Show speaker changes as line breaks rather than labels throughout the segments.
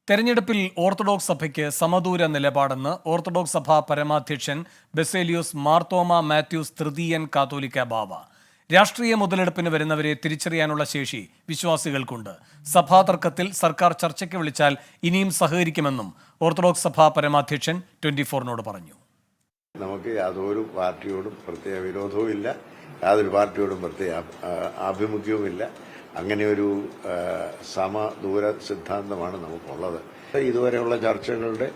തെരഞ്ഞെടുപ്പിൽ ഓർത്തഡോക്സ് സഭയ്ക്ക് സമദൂര നിലപാടെന്ന് ഓർത്തഡോക്സ് സഭ പരമാധ്യക്ഷൻ ബെസേലിയോസ് മാർത്തോമ മാത്യൂസ് തൃതീയൻ കാത്തോലിക്ക ബാവ. രാഷ്ട്രീയ മുതലെടുപ്പിന് വരുന്നവരെ തിരിച്ചറിയാനുള്ള ശേഷി വിശ്വാസികൾക്കുണ്ട്. സഭാ തർക്കത്തിൽ സർക്കാർ ചർച്ചയ്ക്ക് വിളിച്ചാൽ ഇനിയും സഹകരിക്കുമെന്നും ഓർത്തഡോക്സ് സഭ പരമാധ്യക്ഷൻ 24-നോട് പറഞ്ഞു.
നമുക്ക് യാതൊരു പാർട്ടിയോടും പ്രത്യേക വിരോധവുമില്ല, യാതൊരു പാർട്ടിയോടും പ്രത്യേക ആഭിമുഖ്യവുമില്ല. അങ്ങനെ ഒരു സമദൂര സിദ്ധാന്തമാണ് നമുക്കുള്ളത്. ഇതുവരെയുള്ള ചർച്ചകളുടെ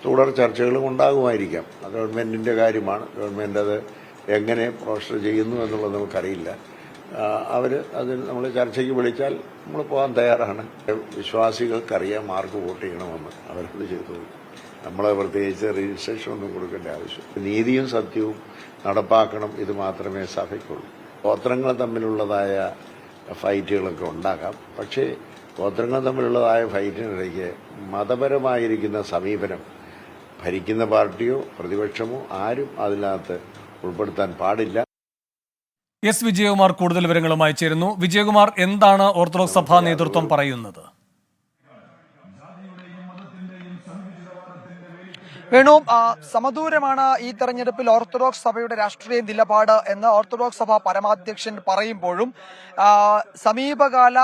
തുടർ ചർച്ചകളും ഉണ്ടാകുമായിരിക്കാം. ഗവൺമെന്റിന്റെ കാര്യമാണ്. ഗവൺമെന്റ് അത് എങ്ങനെ പ്രോസസ് ചെയ്യുന്നു എന്നുള്ളത് നമുക്കറിയില്ല. അതിൽ നമ്മൾ ചർച്ചയ്ക്ക് വിളിച്ചാൽ നമ്മൾ പോകാൻ തയ്യാറാണ്. വിശ്വാസികൾക്കറിയാം ആർക്ക് വോട്ട് ചെയ്യണമെന്ന്. അവരത് ചെയ്തോളൂ. നമ്മൾ പ്രത്യേകിച്ച് രജിസ്ട്രേഷൻ ഒന്നും കൊടുക്കേണ്ട ആവശ്യം. നീതിയും സത്യവും നടപ്പാക്കണം. ഇത് മാത്രമേ സഭയ്ക്കുള്ളൂ. ഗോത്രങ്ങൾ തമ്മിലുള്ളതായ ഫൈറ്റുകളൊക്കെ ഉണ്ടാകാം. പക്ഷേ ഗോത്രങ്ങൾ തമ്മിലുള്ളതായ ഫൈറ്റിനിടയ്ക്ക് മതപരമായിരിക്കുന്ന സമീപനം ഭരിക്കുന്ന പാർട്ടിയോ പ്രതിപക്ഷമോ ആരും അതിനകത്ത് ഉൾപ്പെടുത്താൻ പാടില്ല.
എസ് വിജയകുമാർ കൂടുതൽ വിവരങ്ങളുമായി ചേരുന്നു. വിജയകുമാർ, എന്താണ് ഓർത്തഡോക്സ് സഭാ നേതൃത്വം പറയുന്നത്?
വേണു, സമദൂരമാണ് ഈ തെരഞ്ഞെടുപ്പിൽ ഓർത്തഡോക്സ് സഭയുടെ രാഷ്ട്രീയ നിലപാട് എന്ന് ഓർത്തഡോക്സ് സഭ പരമാധ്യക്ഷൻ പറയുമ്പോഴും സമീപകാല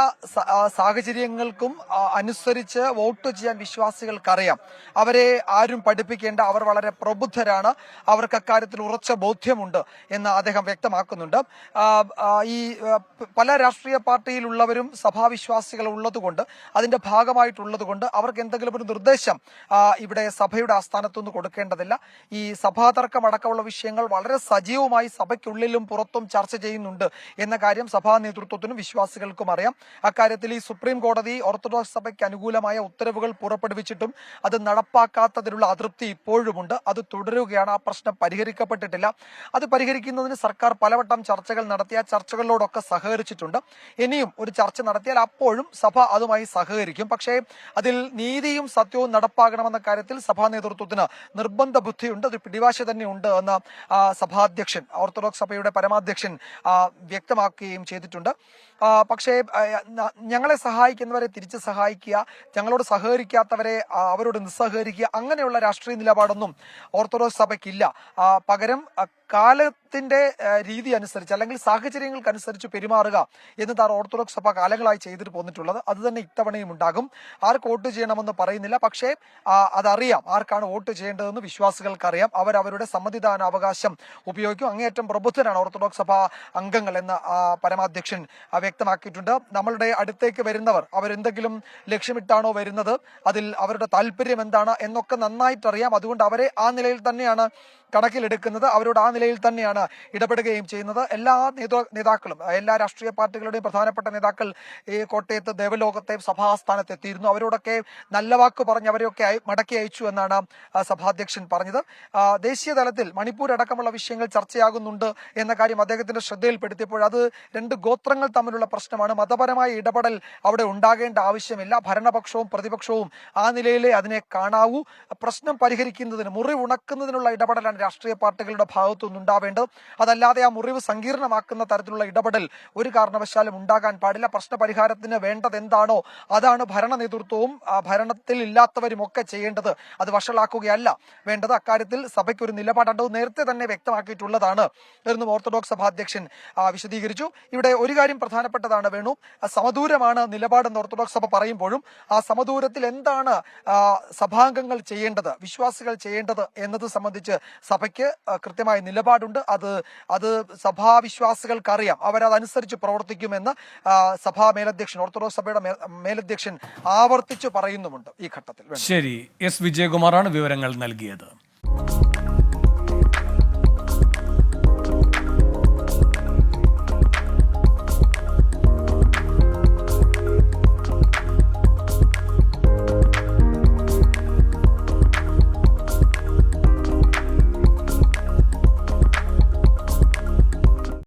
സാഹചര്യങ്ങൾക്കും അനുസരിച്ച് വോട്ട് ചെയ്യാൻ വിശ്വാസികൾക്കറിയാം. അവരെ ആരും പഠിപ്പിക്കേണ്ട, അവർ വളരെ പ്രബുദ്ധരാണ്, അവർക്ക് അക്കാര്യത്തിൽ ഉറച്ച ബോധ്യമുണ്ട് എന്ന് അദ്ദേഹം വ്യക്തമാക്കുന്നുണ്ട്. ഈ പല രാഷ്ട്രീയ പാർട്ടിയിലുള്ളവരും സഭാവിശ്വാസികൾ ഉള്ളതുകൊണ്ട്, അതിന്റെ ഭാഗമായിട്ടുള്ളതുകൊണ്ട് അവർക്ക് എന്തെങ്കിലും ഒരു നിർദ്ദേശം ഇവിടെ സഭയുടെ ആസ്ഥാനത്ത് കൊടുക്കേണ്ടതില്ല. ഈ സഭാതർക്കം അടക്കമുള്ള വിഷയങ്ങൾ വളരെ സജീവമായി സഭയ്ക്കുള്ളിലും പുറത്തും ചർച്ച ചെയ്യുന്നുണ്ട് എന്ന കാര്യം സഭാ നേതൃത്വത്തിനും വിശ്വാസികൾക്കും അറിയാം. അക്കാര്യത്തിൽ ഈ സുപ്രീം കോടതി ഓർത്തഡോക്സ് സഭയ്ക്ക് അനുകൂലമായ ഉത്തരവുകൾ പുറപ്പെടുവിച്ചിട്ടും അത് നടപ്പാക്കാത്തതിലുള്ള അതൃപ്തി ഇപ്പോഴുമുണ്ട്. അത് തുടരുകയാണ്. ആ പ്രശ്നം പരിഹരിക്കപ്പെട്ടിട്ടില്ല. അത് പരിഹരിക്കുന്നതിന് സർക്കാർ പലവട്ടം ചർച്ചകൾ നടത്തിയ ചർച്ചകളിലോടൊക്കെ സഹകരിച്ചിട്ടുണ്ട്. ഇനിയും ഒരു ചർച്ച നടത്തിയാൽ അപ്പോഴും സഭ അതുമായി സഹകരിക്കും. പക്ഷേ അതിൽ നീതിയും സത്യവും നടപ്പാകണമെന്ന കാര്യത്തിൽ സഭാ നേതൃത്വത്തിന് നിർബന്ധ ബുദ്ധിയുണ്ട്, അത് പിടിവാശി തന്നെ ഉണ്ട് എന്ന് സഭാധ്യക്ഷൻ, ഓർത്തഡോക്സ് സഭയുടെ പരമാധ്യക്ഷൻ വ്യക്തമാക്കുകയും ചെയ്തിട്ടുണ്ട്. പക്ഷേ ഞങ്ങളെ സഹായിക്കുന്നവരെ തിരിച്ച് സഹായിക്കുക, ഞങ്ങളോട് സഹകരിക്കാത്തവരെ അവരോട് നിസ്സഹകരിക്കുക, അങ്ങനെയുള്ള രാഷ്ട്രീയ നിലപാടൊന്നും ഓർത്തഡോക്സ് സഭയ്ക്കില്ല. പകരം കാലത്തിന്റെ രീതി അനുസരിച്ച് അല്ലെങ്കിൽ സാഹചര്യങ്ങൾക്കനുസരിച്ച് പെരുമാറുക എന്നതാണ് ഓർത്തഡോക്സ് സഭ കാലങ്ങളായി ചെയ്തിട്ട് പോന്നിട്ടുള്ളത്. അത് തന്നെ ഇത്തവണയും ഉണ്ടാകും. ആർക്ക് വോട്ട് ചെയ്യണമെന്ന് പറയുന്നില്ല, പക്ഷേ അതറിയാം ആർക്കാണ് വോട്ട് ചെയ്യേണ്ടതെന്ന് വിശ്വാസികൾക്കറിയാം. അവരവരുടെ സമ്മതിദാനാവകാശം ഉപയോഗിക്കും. അങ്ങേയറ്റം പ്രബുദ്ധരാണ് ഓർത്തഡോക്സ് സഭ അംഗങ്ങൾ എന്ന് പരമാധ്യക്ഷൻ വ്യക്തമാക്കിയിട്ടുണ്ട്. നമ്മളുടെ അടുത്തേക്ക് വരുന്നവർ അവരെന്തെങ്കിലും ലക്ഷ്യമിട്ടാണോ വരുന്നത്, അതിൽ അവരുടെ താല്പര്യം എന്താണ് എന്നൊക്കെ നന്നായിട്ടറിയാം. അതുകൊണ്ട് അവരെ ആ നിലയിൽ തന്നെയാണ് കണക്കിലെടുക്കുന്നത്. അവരോട് ആ നിലയിൽ തന്നെയാണ് ഇടപെടുകയും ചെയ്യുന്നത്. എല്ലാ നേതാക്കളും, എല്ലാ രാഷ്ട്രീയ പാർട്ടികളുടെയും പ്രധാനപ്പെട്ട നേതാക്കൾ ഈ കോട്ടയത്ത് ദേവലോകത്തെ സഭാസ്ഥാനത്ത് എത്തിയിരുന്നു. അവരോടൊക്കെ നല്ല വാക്ക് പറഞ്ഞ് അവരെയൊക്കെ മടക്കി അയച്ചു എന്നാണ് സഭാധ്യക്ഷൻ പറഞ്ഞത്. ദേശീയ തലത്തിൽ മണിപ്പൂർ അടക്കമുള്ള വിഷയങ്ങൾ ചർച്ചയാകുന്നുണ്ട് എന്ന കാര്യം അദ്ദേഹത്തിന്റെ ശ്രദ്ധയിൽപ്പെടുത്തിയപ്പോൾ അത് രണ്ട് ഗോത്രങ്ങൾ തമ്മിലുള്ള പ്രശ്നമാണ്. മതപരമായ ഇടപെടൽ അവിടെ ഉണ്ടാകേണ്ട ആവശ്യമില്ല. ഭരണപക്ഷവും പ്രതിപക്ഷവും ആ നിലയിലെ അതിനെ കാണാവൂ. പ്രശ്നം പരിഹരിക്കുന്നതിന്, മുറിവുണക്കുന്നതിനുള്ള ഇടപെടലാണ് രാഷ്ട്രീയ പാർട്ടികളുടെ ഭാഗത്തുനിന്ന് ഉണ്ടാവേണ്ടത്. അതല്ലാതെ ആ മുറിവ് സങ്കീർണമാക്കുന്ന തരത്തിലുള്ള ഇടപെടൽ ഒരു കാരണവശാലും ഉണ്ടാകാൻ പാടില്ല. പ്രശ്ന പരിഹാരത്തിന് വേണ്ടത് എന്താണോ അതാണ് ഭരണ നേതൃത്വവും ഭരണത്തിൽ ഇല്ലാത്തവരും ഒക്കെ ചെയ്യേണ്ടത്. അത് വഷളാക്കുകയല്ല വേണ്ടത്. അക്കാര്യത്തിൽ സഭയ്ക്ക് ഒരു നിലപാടുണ്ട്, നേരത്തെ തന്നെ വ്യക്തമാക്കിയിട്ടുള്ളതാണ് എന്നും ഓർത്തഡോക്സ് സഭാധ്യക്ഷൻ വിശദീകരിച്ചു. ഇവിടെ ഒരു കാര്യം പ്രധാനപ്പെട്ടതാണ് വേണു, സമദൂരമാണ് നിലപാടെന്ന് ഓർത്തഡോക്സ് സഭ പറയുമ്പോഴും ആ സമദൂരത്തിൽ എന്താണ് സഭാംഗങ്ങൾ ചെയ്യേണ്ടത്, വിശ്വാസികൾ ചെയ്യേണ്ടത് എന്നത് സംബന്ധിച്ച് സഭയ്ക്ക് കൃത്യമായ നിലപാടുണ്ട്. അത് സഭാവിശ്വാസികൾക്കറിയാം. അവരതനുസരിച്ച് പ്രവർത്തിക്കുമെന്ന് സഭാ മേലധ്യക്ഷൻ, ഓർത്തഡോക്സ് സഭയുടെ മേലധ്യക്ഷൻ ആവർത്തിച്ചു പറയുന്നുമുണ്ട് ഈ ഘട്ടത്തിൽ.
ശരി, എസ് വിജയകുമാറാണ് വിവരങ്ങൾ നൽകിയത്.